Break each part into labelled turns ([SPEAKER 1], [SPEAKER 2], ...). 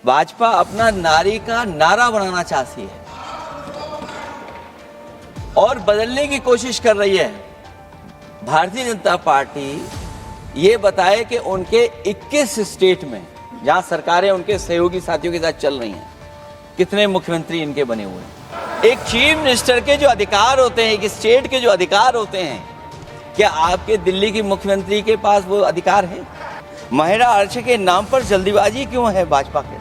[SPEAKER 1] भाजपा अपना नारी का नारा बनाना चाहती है और बदलने की कोशिश कर रही है। भारतीय जनता पार्टी ये बताए कि उनके 21 स्टेट में जहां सरकारें उनके सहयोगी साथियों के साथ चल रही हैं, कितने मुख्यमंत्री इनके बने हुए हैं। एक चीफ मिनिस्टर के जो अधिकार होते हैं, एक स्टेट के जो अधिकार होते हैं, क्या आपके दिल्ली की मुख्यमंत्री के पास वो अधिकार है? महिला आरक्षण के नाम पर जल्दीबाजी क्यों है भाजपा के?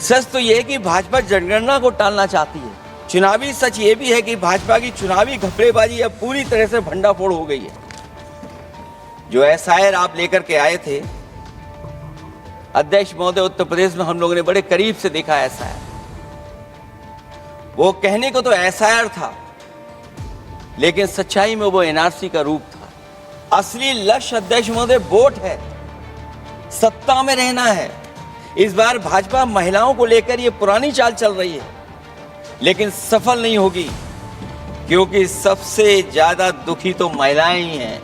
[SPEAKER 1] सच तो यह है कि भाजपा जनगणना को टालना चाहती है। चुनावी सच ये भी है कि भाजपा की चुनावी घपलेबाजी अब पूरी तरह से भंडाफोड़ हो गई है। जो एसआईआर आप लेकर के आए थे अध्यक्ष महोदय, उत्तर प्रदेश में हम लोगों ने बड़े करीब से देखा एसआईआर। वो कहने को तो एसआईआर था, लेकिन सच्चाई में वो एनआरसी का रूप था। असली लक्ष्य अध्यक्ष महोदय वोट है, सत्ता में रहना है। इस बार भाजपा महिलाओं को लेकर ये पुरानी चाल चल रही है, लेकिन सफल नहीं होगी, क्योंकि सबसे ज्यादा दुखी तो महिलाएं ही हैं।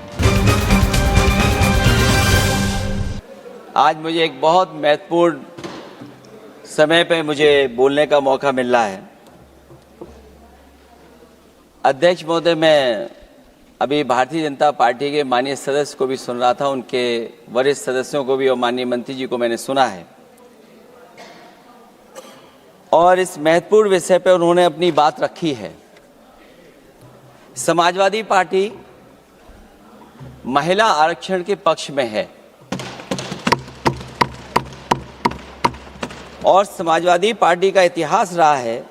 [SPEAKER 1] आज मुझे एक बहुत महत्वपूर्ण समय पे मुझे बोलने का मौका मिल रहा है। अध्यक्ष महोदय, मैं अभी भारतीय जनता पार्टी के माननीय सदस्य को भी सुन रहा था, उनके वरिष्ठ सदस्यों को भी और माननीय मंत्री जी को मैंने सुना है, और इस महत्वपूर्ण विषय पर उन्होंने अपनी बात रखी है। समाजवादी पार्टी महिला आरक्षण के पक्ष में है और समाजवादी पार्टी का इतिहास रहा है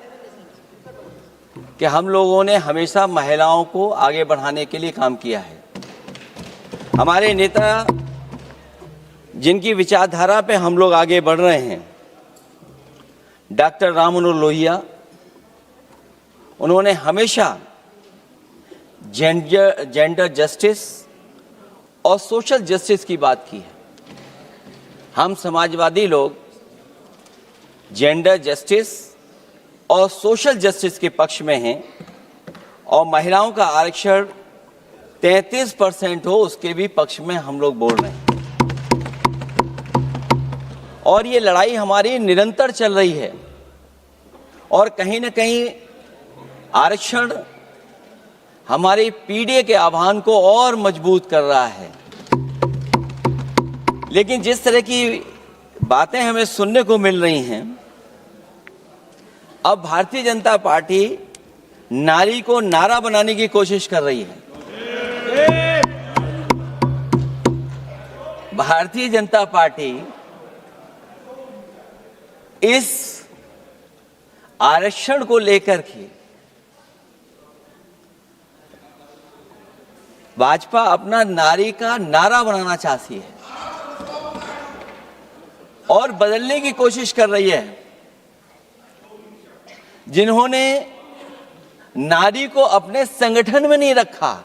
[SPEAKER 1] कि हम लोगों ने हमेशा महिलाओं को आगे बढ़ाने के लिए काम किया है। हमारे नेता जिनकी विचारधारा पे हम लोग आगे बढ़ रहे हैं, डॉक्टर राम मनोहर लोहिया, उन्होंने हमेशा जेंडर जस्टिस और सोशल जस्टिस की बात की है। हम समाजवादी लोग जेंडर जस्टिस और सोशल जस्टिस के पक्ष में हैं और महिलाओं का आरक्षण 33% हो उसके भी पक्ष में हम लोग बोल रहे हैं। और ये लड़ाई हमारी निरंतर चल रही है और कहीं न कहीं आरक्षण हमारी पीढ़ी के आह्वान को और मजबूत कर रहा है। लेकिन जिस तरह की बातें हमें सुनने को मिल रही हैं, अब भारतीय जनता पार्टी नारी को नारा बनाने की कोशिश कर रही है। भारतीय जनता पार्टी इस आरक्षण को लेकर के भाजपा अपना नारी का नारा बनाना चाहती है और बदलने की कोशिश कर रही है। जिन्होंने नारी को अपने संगठन में नहीं रखा,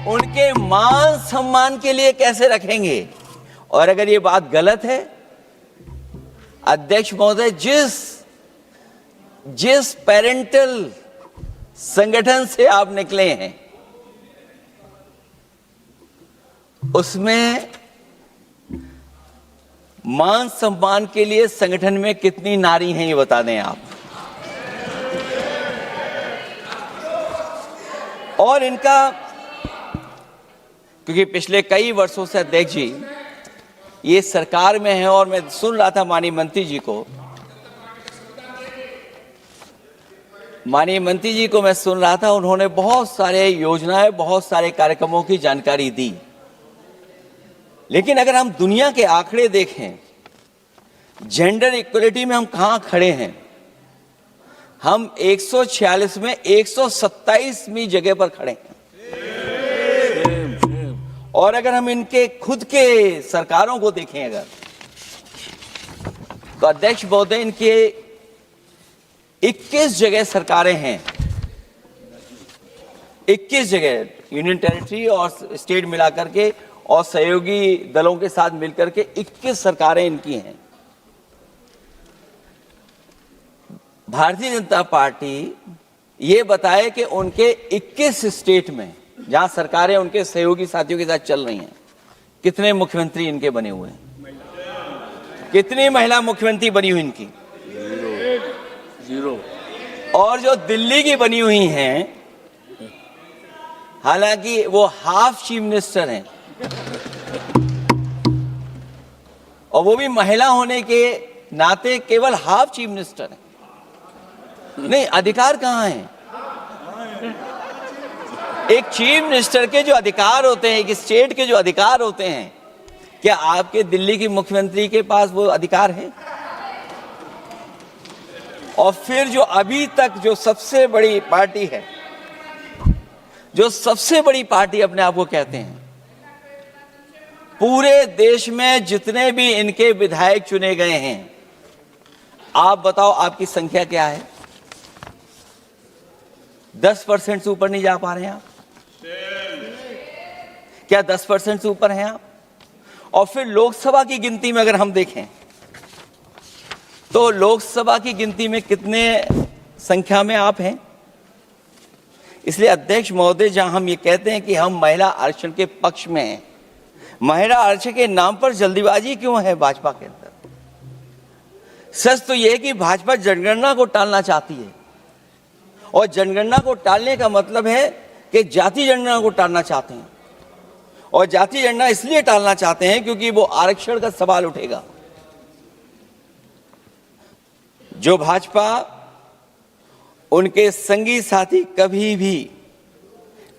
[SPEAKER 1] उनके मान सम्मान के लिए कैसे रखेंगे? और अगर ये बात गलत है, अध्यक्ष महोदय, जिस पेरेंटल संगठन से आप निकले हैं, उसमें मान सम्मान के लिए संगठन में कितनी नारी हैं, ये बता दें आप। और इनका, क्योंकि पिछले कई वर्षों से अध्यक्ष जी ये सरकार में है और मैं सुन रहा था माननीय मंत्री जी को मैं सुन रहा था, उन्होंने बहुत सारे योजनाएं, बहुत सारे कार्यक्रमों की जानकारी दी। लेकिन अगर हम दुनिया के आंकड़े देखें, जेंडर इक्वलिटी में हम कहां खड़े हैं? हम 146 में 127वीं जगह पर खड़े हैं। और अगर हम इनके खुद के सरकारों को देखें अगर, तो अध्यक्ष महोदय, इनके 21 जगह सरकारें हैं। 21 जगह यूनियन टेरिटरी और स्टेट मिलाकर के और सहयोगी दलों के साथ मिलकर के 21 सरकारें इनकी हैं। भारतीय जनता पार्टी ये बताए कि उनके 21 स्टेट में जहां सरकारें उनके सहयोगी साथियों के साथ चल रही हैं, कितने मुख्यमंत्री इनके बने हुए हैं। कितनी महिला मुख्यमंत्री बनी हुई इनकी?
[SPEAKER 2] जीरो।
[SPEAKER 1] और जो दिल्ली की बनी हुई हैं, हालांकि वो हाफ चीफ मिनिस्टर हैं, और वो भी महिला होने के नाते केवल हाफ चीफ मिनिस्टर हैं। नहीं, अधिकार कहां हैं? एक चीफ मिनिस्टर के जो अधिकार होते हैं, एक स्टेट के जो अधिकार होते हैं, क्या आपके दिल्ली की मुख्यमंत्री के पास वो अधिकार है? और फिर जो अभी तक जो सबसे बड़ी पार्टी है, जो सबसे बड़ी पार्टी अपने आप को कहते हैं, पूरे देश में जितने भी इनके विधायक चुने गए हैं, आप बताओ आपकी संख्या क्या है? 10% से ऊपर नहीं जा पा रहे हैं आप? क्या 10% से ऊपर हैं आप? और फिर लोकसभा की गिनती में अगर हम देखें तो लोकसभा की गिनती में कितने संख्या में आप हैं? इसलिए अध्यक्ष महोदय, जहां हम ये कहते हैं कि हम महिला आरक्षण के पक्ष में हैं, महिला आरक्षण के नाम पर जल्दीबाजी क्यों है भाजपा के अंदर? सच तो यह है कि भाजपा जनगणना को टालना चाहती है, और जनगणना को टालने का मतलब है कि जाति जनगणना को टालना चाहते हैं। और जाति जनगणना इसलिए टालना चाहते हैं क्योंकि वो आरक्षण का सवाल उठेगा। जो भाजपा, उनके संगी साथी कभी भी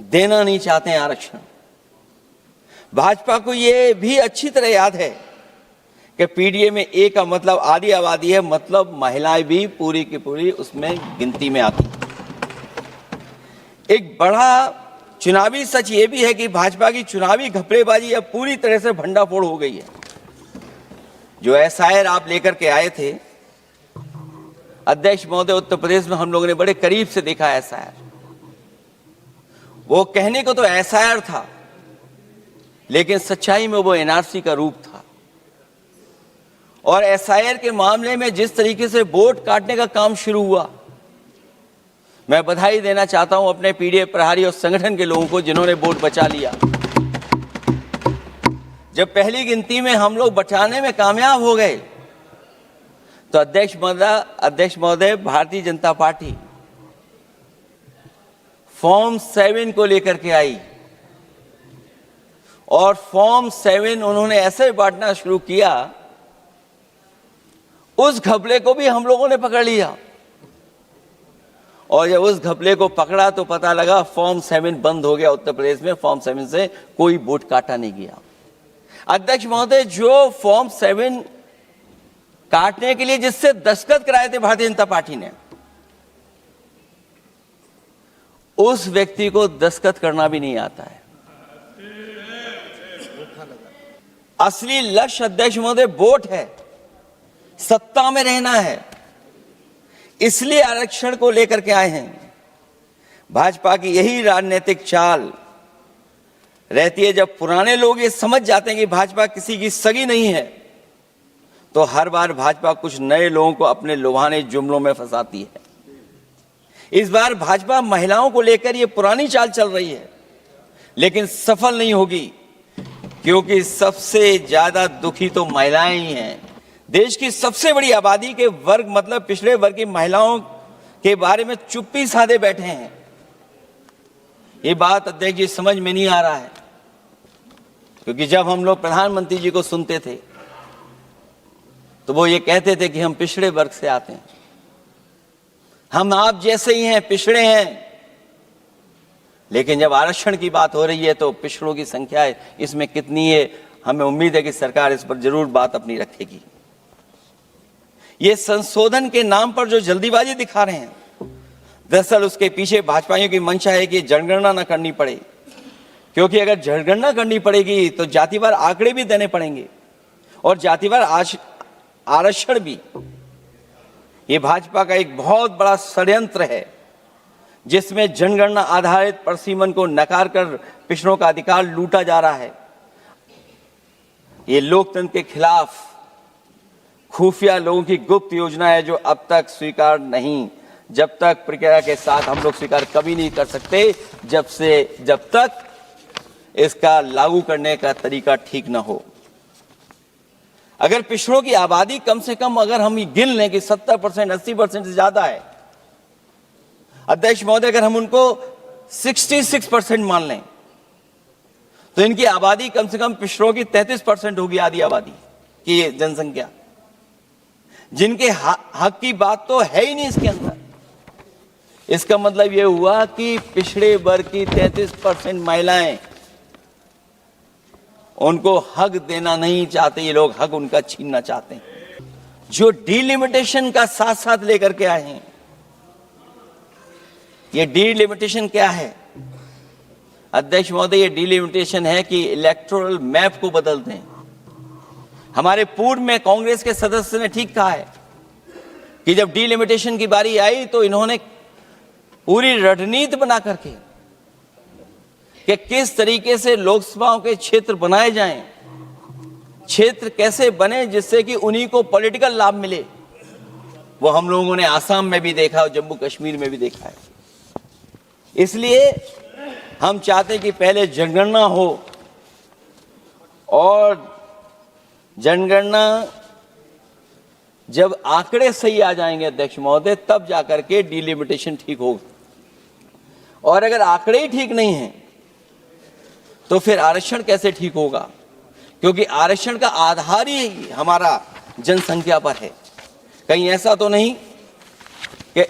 [SPEAKER 1] देना नहीं चाहते हैं आरक्षण। भाजपा को यह भी अच्छी तरह याद है कि पीडीए में ए का मतलब आधी आबादी है, मतलब महिलाएं भी पूरी की पूरी उसमें गिनती में आती। एक बड़ा चुनावी सच ये भी है कि भाजपा की चुनावी घपलेबाजी अब पूरी तरह से भंडाफोड़ हो गई है। जो एसआईआर आप लेकर के आए थे अध्यक्ष महोदय, उत्तर प्रदेश में हम लोगों ने बड़े करीब से देखा एसआईआर। वो कहने को तो एसआईआर था, लेकिन सच्चाई में वो एनआरसी का रूप था। और एसआईआर के मामले में जिस तरीके से वोट काटने का काम शुरू हुआ, मैं बधाई देना चाहता हूं अपने पीडीए प्रहारी और संगठन के लोगों को जिन्होंने वोट बचा लिया। जब पहली गिनती में हम लोग बचाने में कामयाब हो गए तो अध्यक्ष महोदय, भारतीय जनता पार्टी फॉर्म 7 को लेकर के आई, और फॉर्म 7 उन्होंने ऐसे बांटना शुरू किया, उस घपले को भी हम लोगों ने पकड़ लिया। और जब उस घपले को पकड़ा तो पता लगा फॉर्म 7 बंद हो गया उत्तर प्रदेश में। फॉर्म 7 से कोई वोट काटा नहीं गया। अध्यक्ष महोदय, जो फॉर्म 7 काटने के लिए जिससे दस्तखत कराए थे भारतीय जनता पार्टी ने, उस व्यक्ति को दस्तखत करना भी नहीं आता है। असली लक्ष्य अध्यक्ष महोदय वोट है, सत्ता में रहना है, इसलिए आरक्षण को लेकर के आए हैं। भाजपा की यही राजनीतिक चाल रहती है। जब पुराने लोग ये समझ जाते हैं कि भाजपा किसी की सगी नहीं है, तो हर बार भाजपा कुछ नए लोगों को अपने लुभाने जुमलों में फंसाती है। इस बार भाजपा महिलाओं को लेकर ये पुरानी चाल चल रही है, लेकिन सफल नहीं होगी, क्योंकि सबसे ज्यादा दुखी तो महिलाएं ही हैं। देश की सबसे बड़ी आबादी के वर्ग, मतलब पिछड़े वर्ग की महिलाओं के बारे में चुप्पी साधे बैठे हैं। ये बात अध्यक्ष जी समझ में नहीं आ रहा है, क्योंकि जब हम लोग प्रधानमंत्री जी को सुनते थे तो वो ये कहते थे कि हम पिछड़े वर्ग से आते हैं, हम आप जैसे ही हैं, पिछड़े हैं। लेकिन जब आरक्षण की बात हो रही है तो पिछड़ों की संख्या इसमें कितनी है, हमें उम्मीद है कि सरकार इस पर जरूर बात अपनी रखेगी। ये संशोधन के नाम पर जो जल्दीबाजी दिखा रहे हैं, दरअसल उसके पीछे भाजपाइयों की मंशा है कि जनगणना न करनी पड़े, क्योंकि अगर जनगणना करनी पड़ेगी तो जातिवार आंकड़े भी देने पड़ेंगे और जातिवार आरक्षण भी। ये भाजपा का एक बहुत बड़ा षड्यंत्र है, जिसमें जनगणना आधारित परसीमन को नकार कर पिछड़ों का अधिकार लूटा जा रहा है। ये लोकतंत्र के खिलाफ खुफिया लोगों की गुप्त योजना है, जो अब तक स्वीकार नहीं, जब तक प्रक्रिया के साथ हम लोग स्वीकार कभी नहीं कर सकते, जब तक इसका लागू करने का तरीका ठीक ना हो। अगर पिछड़ों की आबादी कम से कम अगर हम ये गिन लें कि 70%, 80% से ज्यादा है, अध्यक्ष महोदय, अगर हम उनको 66% मान लें तो इनकी आबादी कम से कम पिछड़ों की 33% होगी, आधी आबादी की जनसंख्या, जिनके हक की बात तो है ही नहीं इसके अंदर। इसका मतलब यह हुआ कि पिछड़े वर्ग की 33% महिलाएं, उनको हक देना नहीं चाहते ये लोग, हक उनका छीनना चाहते हैं। जो डिलिमिटेशन का साथ साथ लेकर के आए हैं, ये डिलिमिटेशन क्या है अध्यक्ष महोदय? ये डिलिमिटेशन है कि इलेक्टोरल मैप को बदलते हैं। हमारे पूर्व में कांग्रेस के सदस्य ने ठीक कहा है कि जब डिलिमिटेशन की बारी आई तो इन्होंने पूरी रणनीति बना करके कि किस तरीके से लोकसभाओं के क्षेत्र बनाए जाएं, क्षेत्र कैसे बने जिससे कि उन्हीं को पॉलिटिकल लाभ मिले, वो हम लोगों ने आसाम में भी देखा और जम्मू कश्मीर में भी देखा है। इसलिए हम चाहते हैं कि पहले जनगणना हो और जनगणना जब आंकड़े सही आ जाएंगे अध्यक्ष महोदय, तब जाकर के डिलिमिटेशन ठीक होगा। और अगर आंकड़े ही ठीक नहीं हैं तो फिर आरक्षण कैसे ठीक होगा? क्योंकि आरक्षण का आधार ही हमारा जनसंख्या पर है। कहीं ऐसा तो नहीं कि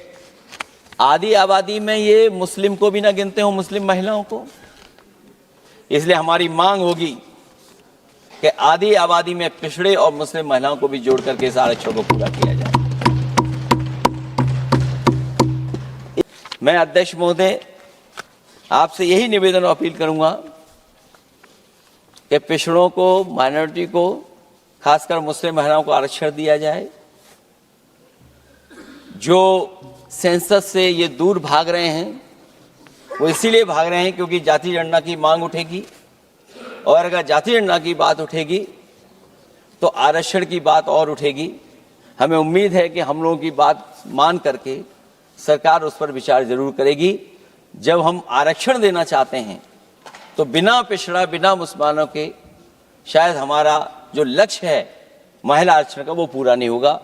[SPEAKER 1] आधी आबादी में ये मुस्लिम को भी ना गिनते हो, मुस्लिम महिलाओं को। इसलिए हमारी मांग होगी कि आधी आबादी में पिछड़े और मुस्लिम महिलाओं को भी जोड़ करके इस आरक्षण को पूरा किया जाए। मैं अध्यक्ष महोदय आपसे यही निवेदन और अपील करूंगा कि पिछड़ों को, माइनॉरिटी को, खासकर मुस्लिम महिलाओं को आरक्षण दिया जाए। जो सेंसस से ये दूर भाग रहे हैं वो इसीलिए भाग रहे हैं क्योंकि जाति गणना की मांग उठेगी, और अगर जाति गणना की बात उठेगी तो आरक्षण की बात और उठेगी। हमें उम्मीद है कि हम लोगों की बात मान करके सरकार उस पर विचार जरूर करेगी। जब हम आरक्षण देना चाहते हैं तो बिना पिछड़ा, बिना मुसलमानों के शायद हमारा जो लक्ष्य है महिला आरक्षण का, वो पूरा नहीं होगा।